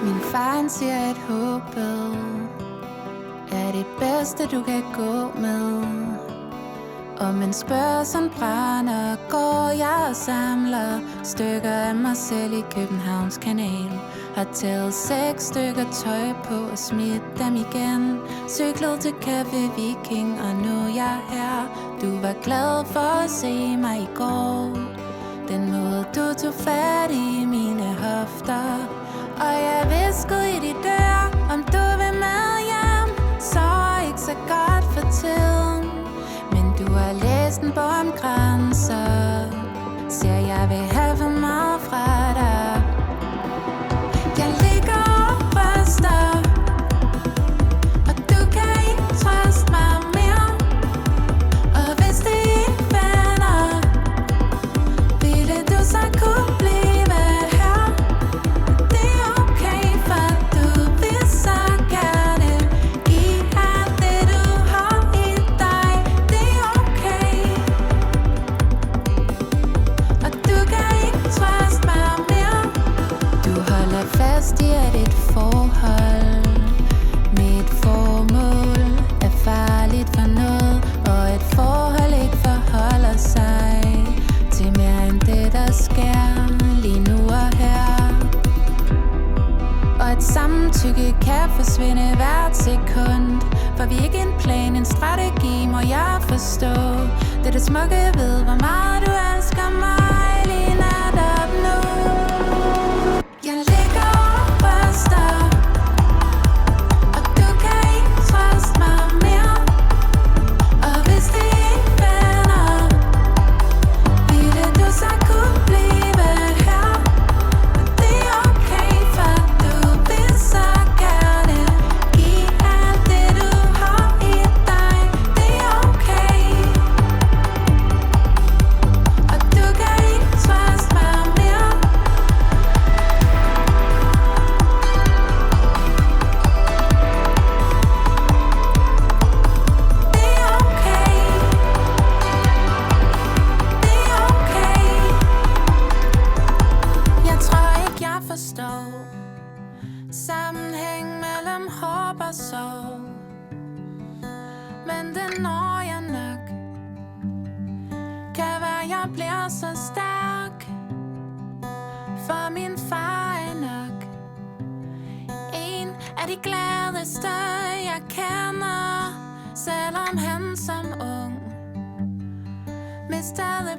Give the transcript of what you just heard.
Min far siger, at håbet er det bedste, du kan gå med. Og mens børsen brænder, går jeg og samler stykker af mig selv i Københavns kanal. Har taget 6 stykker tøj på og smidt dem igen. Cyklet til Café Viking, og nu er jeg her. Du var glad for at se mig i går. Den måde du tog fat i mine hofter. Og jeg viskede i dit dør, om du vil med hjem. Så ikke så godt for tiden, men du har læst en bog om grænser. Siger jeg vil have for meget fra dig. Jeg ligger og ryster, og du kan ikke trøste mig mere. Og hvis det ikke vender, ville du så kunne blive her. Det er okay, for du vil så gerne give alt det du har i dig. Det er okay, og du kan ikke trøste mig mere. Du holder fast i at et forhold med et formål er farligt for noget, og et forhold ikke forholder sig til mere end det der sker lige nu og her. Og et samtykke kan forsvinde hvert sekund, for vi er ikke en plan, en strategi, må jeg forstå. Det er det smukke ved, hvor meget du elsker mig lige netop nu. Jeg ligger og ryster, og du kan ikke trøste mig mere. Og hvis det ikke vender, ville du så kunne blive her. Det er okay, for du vil så gerne give alt det du har i dig. Det er okay, og du kan ikke trøste mig mere. Det er okay, det er okay. Jeg tror ikke jeg forstår sammenhæng mellem håb og sorg, men det når jeg nok. Kan være jeg bliver så stærk, for min far er nok en af de gladeste jeg kender. Selvom han som ung mistede